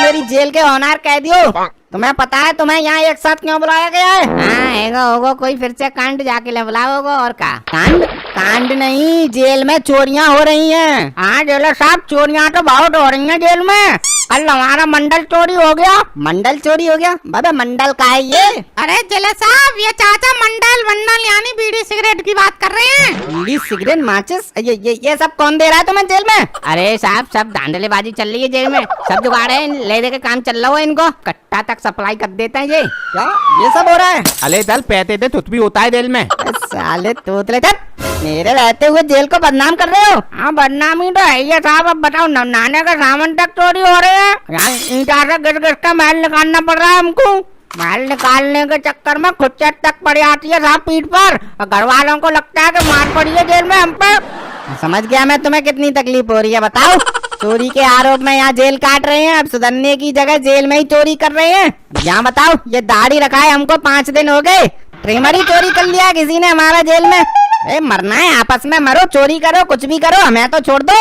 मेरी जेल के होनहार कैदियों, तुम्हें पता है तुम्हें यहाँ एक साथ क्यों बुलाया गया है? हाँ हैगा होगा कोई फिर से कांड जाके ले बुलाओ होगा और का कांड? कांड नहीं, जेल में चोरियां हो रही हैं। हाँ जेलर साहब, चोरियां तो बहुत हो रही हैं जेल में। कल हमारा मंडल चोरी हो गया। मंडल चोरी हो गया? बाबा मंडल का है ये? अरे जेलर साहब, ये चाचा मंडल वंडल यानी बीड़ी सिगरेट की बात कर रहे हैं। बीड़ी सिगरेट माचिस ये सब कौन दे रहा है तुम्हें जेल में? अरे साहब सब धांधलेबाजी चल रही है जेल में, सब जुगाड़ है, ले दे के काम चल रहा है इनको, कट्टा तक सप्लाई कर देते हैं ये। क्या ये सब हो रहा है? अले दल पैते थे तुत भी होता है जेल में। साले तोतले मेरे रहते हुए जेल को बदनाम कर रहे हो? हाँ बदनामी तो है ये साहब। अब बताओ नाने का सामान तक चोरी हो रहे हैं, ईटा से गिर गिर का महल निकालना पड़ रहा है हमको। महल निकालने के चक्कर में खुच्चर तक पड़ जाती है साहब पीठ पर, और घर वालों को लगता है कि मार पड़ी है जेल में हम पे। समझ गया मैं तुम्हें कितनी तकलीफ हो रही है। बताओ चोरी के आरोप में यहाँ जेल काट रहे हैं, अब सुधरने की जगह जेल में ही चोरी कर रहे हैं। यहाँ बताओ, ये दाढ़ी रखा है हमको 5 दिन हो गए, ट्रिमर ही चोरी कर लिया किसी ने हमारा जेल में। मरना है आपस में मरो, चोरी करो कुछ भी करो, हमें तो छोड़ दो,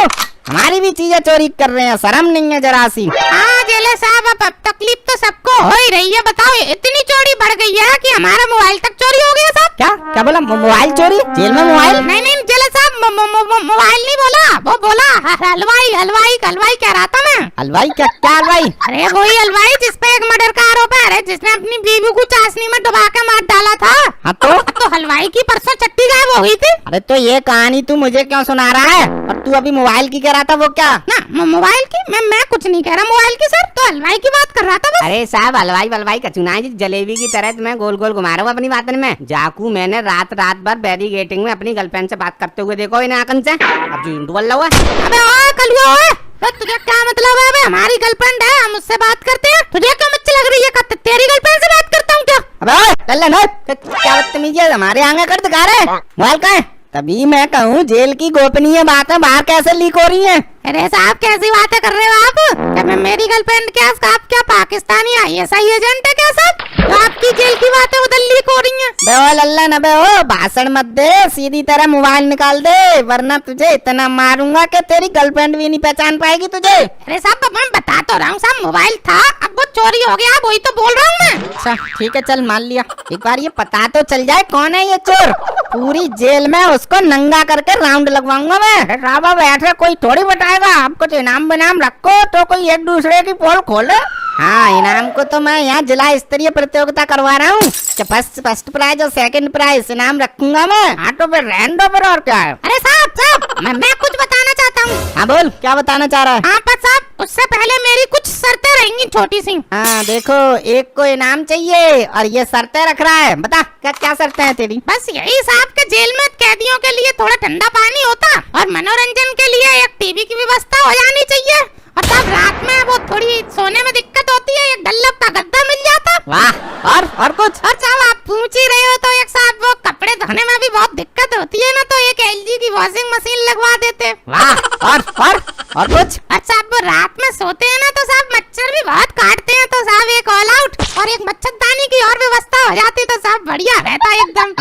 हमारी भी चीजें चोरी कर रहे हैं, शर्म नहीं है जरा सी। हाँ जेलर साहब, अब तकलीफ तो सबको हो ही रही है। बताओ इतनी चोरी बढ़ गई है कि हमारा मोबाइल तक चोरी हो गया साहब। क्या क्या बोला? मोबाइल चोरी जेल में? मोबाइल नहीं जेलर साहब, मोबाइल नहीं बोला, वो बोला हलवाई हलवाई हलवाई कह रहा था मैं। हलवाई? क्या क्या हलवाई? अरे वही हलवाई जिसपे एक मर्डर का आरोप है, अरे जिसने अपनी बीवी को चाशनी में डुबा के मार डाला था। हाँ तो हलवाई की परसों चट्टी गायब हो गई थी। अरे तो ये कहानी तू मुझे क्यों सुना रहा है? और तू अभी मोबाइल की कह रहा था, वो क्या? ना मोबाइल की मैं कुछ नहीं कह रहा मोबाइल की सर, तो हलवाई की बात कर रहा था बस। अरे साहब हलवाई वलवाई का चुना है, जलेबी की तरह तुम्हें गोल गोल घुमा रहा हूँ अपनी बात में। जाकू मैंने रात भर बैरिगेटिंग में अपनी गर्लफ्रेंड से बात करते हुए देखो इन्हें आंकन से। अब झूठ बोल रहा है। अबे ओए कलुआ ओए, तो तुझे क्या मतलब है? हमारी गर्लफ्रेंड है, हम उससे बात करते हैं, तुझे क्यों मच्छी लग रही है? तेरी गर्लफ्रेंड से बात करता हूँ क्या? अबे लल्ला क्या बदतमीजी है, हमारे आगे कर दिखा रहे। मोबाइल कहाँ है? तभी मैं कहूँ जेल की गोपनीय बातें बाहर कैसे लीक हो रही हैं? अरे साहब कैसी बातें कर रहे हो आप? क्या मैं मेरी गर्लफ्रेंड क्या साहब क्या पाकिस्तानी ISI एजेंट है क्या साहब? तो आपकी जेल की बातें उधर लीक हो रही हैं। बे लल्ला न बे ओ, भाषण मत दे, सीधी तरह मोबाइल निकाल दे, वरना तुझे इतना मारूंगा कि तेरी गर्लफ्रेंड भी नहीं पहचान पाएगी तुझे। अरे साहब मैं बता तो रहा हूँ साहब, मोबाइल था, अब वो चोरी हो गया, वही तो बोल रहा हूँ मैं। अच्छा ठीक है चल मान लिया, एक बार ये पता तो चल जाए कौन है ये चोर। पूरी जेल में उसको नंगा करके राउंड लगवाऊंगा मैं। राबा ऐसे कोई थोड़ी बताएगा, आप कुछ इनाम बिनाम रखो तो कोई एक दूसरे की पोल खोले। हाँ इनाम को तो मैं यहाँ जिला स्तरीय प्रतियोगिता करवा रहा हूँ, फर्स्ट प्राइज और सेकंड प्राइज इनाम रखूंगा मैं। हाँ तो फिर रहने दो फिर, और क्या है। अरे साहब मैं कुछ बताना चाहता हूँ। हाँ बोल, क्या बताना चाह रहा है? हाँ पर साहब उससे पहले मेरी कुछ शर्तें रहेंगी छोटी सी। हाँ देखो, एक को इनाम चाहिए और ये शर्तें रख रहा है, बता क्या क्या शर्तें हैं तेरी? बस यही साहब के जेल में कैदियों के लिए थोड़ा ठंडा पानी होता, और मनोरंजन के लिए एक टीवी की व्यवस्था हो जानी चाहिए, और तब रात में वो थोड़ी सोने में दिक्कत होती है, एक डल्लब का गद्दा मिल जाता। वाह, और कुछ? और साहब आप पूछ ही रहे हो तो एक साहब वो कपड़े धोने में भी बहुत दिक्कत होती है ना, तो एक LG की वॉशिंग मशीन लगवा देते। वाह, और कुछ? और साहब वो रात में सोते हैं ना तो साहब मच्छर भी बहुत काटते हैं, तो साहब एक ऑल आउट और एक मच्छरदानी की और व्यवस्था हो जाती तो साहब बढ़िया रहता एकदम।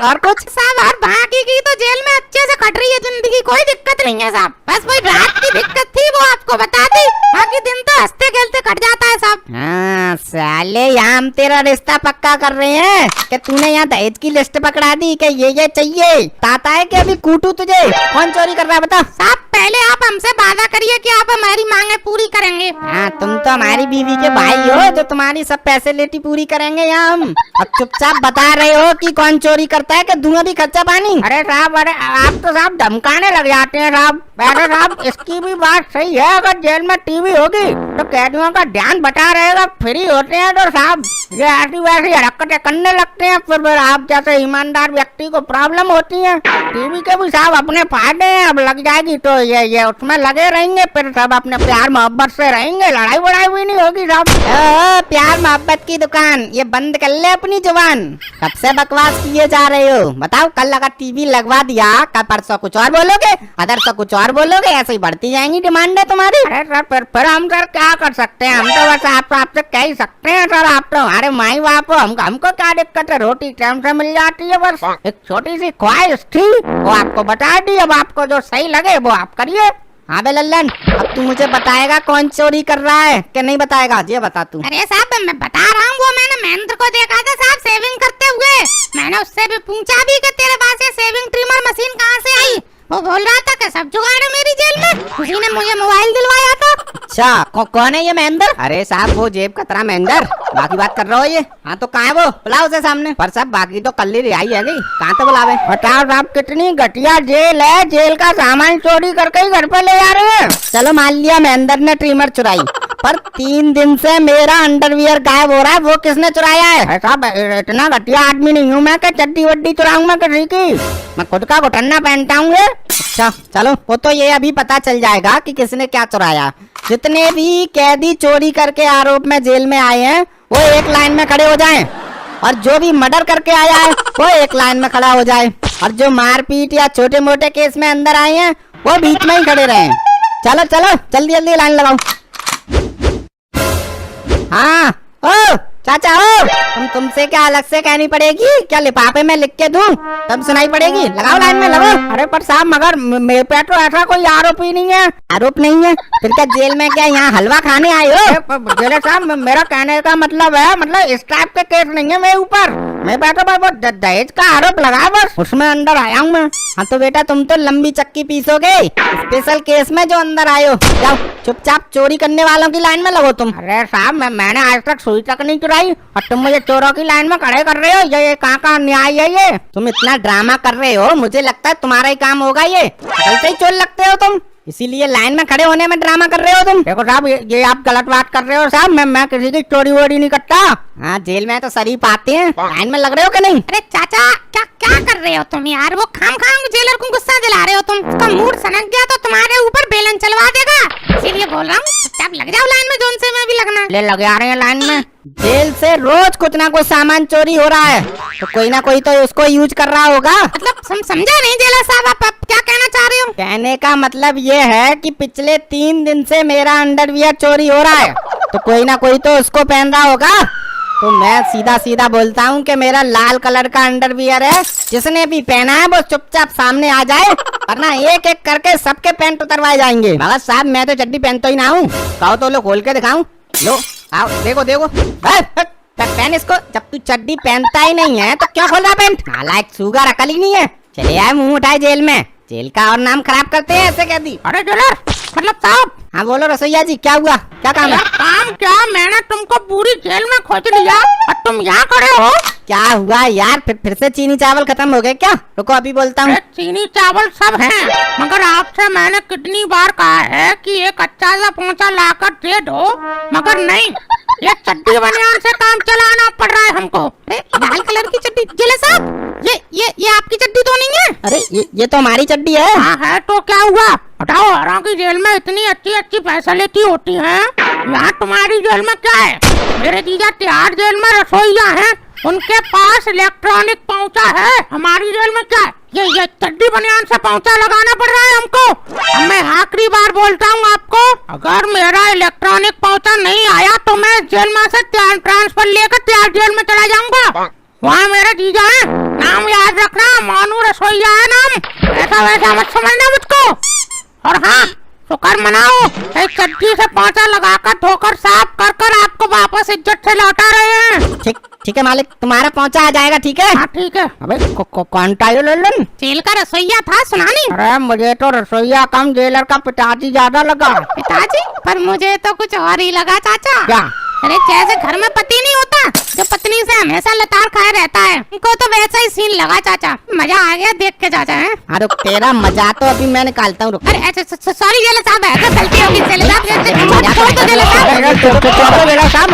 और कुछ? साहब और बाकी की तो जेल में अच्छे से कट रही है जिंदगी, कोई दिक्कत नहीं है साहब, बस वही रात की दिक्कत थी वो आपको बता दी, बाकी दिन तो हंसते खेलते कट जाता है साहब। हाँ साले यहाँ हम तेरा रिश्ता पक्का कर रहे हैं कि तूने यहाँ दहेज की लिस्ट पकड़ा दी कि ये चाहिए, ताता है कि अभी कूटू तुझे? कौन चोरी कर रहा है बता? साहब पहले आप हमसे वादा करिए कि आप हमारी मांगे पूरी करेंगे। हाँ तुम तो हमारी बीवी के भाई हो जो तुम्हारी सब फैसिलिटी पूरी करेंगे यहाँ हम, और चुपचाप बता रहे हो कि कौन चोरी करता है कि दूंगा भी खर्चा पानी। अरे साहब, अरे आप तो साहब धमकाने लग जाते हैं साहब। अरे साहब इसकी भी बात सही है, अगर जेल में टीवी होगी तो कैदियों का ध्यान बटा रहेगा, फ्री होते हैं तो साहब ये ऐसी वैसी हरकतें करने लगते हैं, फिर आप जैसे ईमानदार व्यक्ति को प्रॉब्लम होती है। टीवी के भी साहब अपने फायदे हैं, अब लग जाएगी तो ये उसमें लगे रहेंगे, फिर सब अपने प्यार मोहब्बत से रहेंगे, लड़ाई वड़ाई भी नहीं होगी साहब। प्यार मोहब्बत की दुकान ये बंद कर ले अपनी जुबान, कब से बकवास किए जा रहे हो? बताओ कल अगर टीवी लगवा दिया, कल परसों कुछ और बोलोगे, अदर तो कुछ और बोलोगे, ऐसे ही बढ़ती जाएंगी डिमांडें तुम्हारी। अरे सर फिर हम सर क्या कर सकते हैं, हम तो बस आपसे कह ही सकते हैं सर, आप तो हमारे माई बाप हो, हमको क्या दिक्कत है, रोटी टाइम से मिल जाती है, बस एक छोटी सी ख्वाहिश थी वो आपको बता दी, अब आपको जो सही लगे वो आप करिए। हाँ बे लल्लन, अब तू मुझे बताएगा कौन चोरी कर रहा है कि नहीं बताएगा, ये बता तू। अरे साहब मैं बता रहा हूँ, वो मैंने महेंद्र को देखा था साहब सेविंग करते हुए। मैंने उससे भी पूछा भी कि तेरे पास ये सेविंग ट्रिमर मशीन कहाँ से आई। वो बोल रहा था कि सब जुगाड़ है मेरी जेल में, उसी ने मुझे मोबाइल दिलवाया था। अच्छा कौन है ये महेंद्र? अरे साहब वो जेब कतरा महेंद्र, बाकी बात कर रहा हो ये। हाँ तो कहाँ है वो, बुलाओ उसे सामने। पर साहब बाकी तो कल ही रिहाई है गई, कहाँ तो बुलावे। बताओ साहब कितनी घटिया जेल है, जेल का सामान चोरी करके ही घर पे ले जा रहे हैं। चलो मान लिया महेंद्र ने ट्रिमर चुराई, पर 3 दिन से मेरा अंडरवियर गायब हो रहा है, वो किसने चुराया है? साहब इतना घटिया आदमी नहीं हूँ मैं कि चड्डी वड्डी चुराऊंगा किसी की, मैं खुद का घुटन्ना पहनता हूँ। अच्छा चलो वो तो ये अभी पता चल जाएगा कि किसने क्या चुराया। जितने भी कैदी चोरी करके आरोप में जेल में आए हैं वो एक लाइन में खड़े हो जाएं, और जो भी मर्डर करके आया है वो एक लाइन में खड़ा हो जाए, और जो मारपीट या छोटे मोटे केस में अंदर आए हैं वो बीच में ही खड़े रहें। चलो चलो जल्दी जल्दी लाइन लगाओ। हाँ ओ चाचा हो, तुमसे क्या अलग से कहनी पड़ेगी क्या, लिफाफे में लिख के दूं तब सुनाई पड़ेगी? लगाओ लाइन में लगाओ। अरे पर साहब मगर मेरे पे तो ऐसा कोई आरोप ही नहीं है। आरोप नहीं है फिर क्या जेल में क्या यहाँ हलवा खाने आए हो? जेलर साहब मेरा कहने का मतलब है, मतलब इस टाइप के केस नहीं है मेरे ऊपर, मैं बेटा बस दहेज का आरोप लगा बस, उसमें अंदर आया हूँ मैं। हाँ तो बेटा तुम तो लंबी चक्की पीसोगे स्पेशल केस में जो अंदर आए हो। जाओ चुपचाप चोरी करने वालों की लाइन में लगो तुम। अरे साहब मैंने आज तक सुई तक नहीं चुराई और तुम मुझे चोरों की लाइन में खड़े कर रहे हो, ये कहाँ का न्याय है ये? तुम इतना ड्रामा कर रहे हो, मुझे लगता है तुम्हारा ही काम होगा ये, कल से ही चोर लगते हो तुम, इसीलिए लाइन में खड़े होने में ड्रामा कर रहे हो तुम। देखो साहब ये आप गलत बात कर रहे हो साहब, मैं किसी की चोरी वोरी नहीं करता। हाँ जेल में तो शरीफ आते हैं, लाइन में लग रहे हो कि नहीं? अरे चाचा क्या क्या कर रहे हो तुम यार, वो खाम जेलर को गुस्सा दिला रहे हो तुम, उसका मूड सनक गया तो तुम्हारे ऊपर बेलन चलवा देगा, इसीलिए बोल रहा हूँ चुपचाप लग जाओ लाइन में, जोन से मैं भी लगना। ले लगे आ रहे हैं लाइन में। जेल से रोज कुछ ना कुछ सामान चोरी हो रहा है, तो कोई ना कोई तो उसको यूज कर रहा होगा। मतलब समझा नहीं जेलर साहब, आप क्या कहना चाह रहे हो? कहने का मतलब ये है कि पिछले 3 दिन से मेरा अंडरवियर चोरी हो रहा है, तो कोई ना कोई तो उसको पहन रहा होगा। तो मैं सीधा सीधा बोलता हूँ कि मेरा लाल कलर का अंडरवियर है, जिसने भी पहना है वो चुपचाप सामने आ जाए, वरना एक एक करके सबके पैंट उतरवाए जाएंगे। मगर साहब मैं तो चड्डी पहनता ही ना हूँ, कहो तो लो खोल के दिखाऊं? लो आओ देखो देखो, पहन इसको। जब तू चड्डी पहनता ही नहीं है तो क्यों खोल रहा पैंट? हालांकि सूगा अकल ही नहीं है। चले आए मुंह उठाए जेल में, जेल का और नाम खराब करते हैं ऐसे कह दी। अरे जेलर मतलब साहब। हाँ बोलो रसोईया जी क्या हुआ, क्या काम है? काम क्या, मैंने तुमको पूरी जेल में खोज लिया और तुम यहाँ खड़े हो। क्या हुआ यार, फिर से चीनी चावल खत्म हो गए क्या? रुको अभी बोलता हूँ। चीनी चावल सब हैं, मगर आपसे मैंने कितनी बार कहा है कि एक अच्छा सा पोंछा लाकर दे दो, मगर नहीं, ये चड्डी बनियान से काम चलाना पड़ रहा है हमको। लाल कलर की चड्डी जेलर साहब, ये आपकी चड्डी तो नहीं है? अरे ये तो हमारी चड्डी है। हाँ है तो क्या हुआ, बताओ। हरों की जेल में इतनी अच्छी अच्छी फैसिलिटी होती है, यहाँ तुम्हारी जेल में क्या है? मेरे जीजा तिहाड़ जेल में रसोईया हैं, उनके पास इलेक्ट्रॉनिक पोंछा है, हमारी जेल में क्या है? ये चड्डी बनियान से पोंछा लगाना पड़ रहा है हमको। मैं आखिरी बार बोलता हूँ आपको, अगर मेरा इलेक्ट्रॉनिक पोंछा नहीं आया तो मैं जेल में से ट्रांसफर लेकर तिहाड़ जेल में चला जाऊंगा। वहाँ मेरे जीजा है, नाम याद रखना, मानू रसोईया है नाम, ऐसा वैसा मत समझना मुझको। और हाँ शुक्र मनाओ, एक चड्डी से पोंछा लगाकर धोकर साफ कर कर आपको वापस इज्जत से लौटा रहे हैं। ठीक है मालिक, तुम्हारा पोंछा आ जाएगा। ठीक है? हाँ ठीक है। अबे कौन टाइल लल्लन? जेल का रसोईया था, सुना नहीं? अरे मुझे तो रसोईया कम जेलर का पिताजी ज्यादा लगा। पिताजी? पर मुझे तो कुछ और ही लगा चाचा। क्या? अरे जैसे घर में पति नहीं होता जो पत्नी से हमेशा लताड़ खाए रहता है, उनको तो वैसा ही सीन लगा चाचा। मजा आ गया देख के चाचा। है अरे तेरा मजा तो अभी मैं निकालता हूँ। अरे सॉरी जेलर साहब, गलती होगी जेलर साहब, छोड़ दो जेलर साहब। जेलर साहब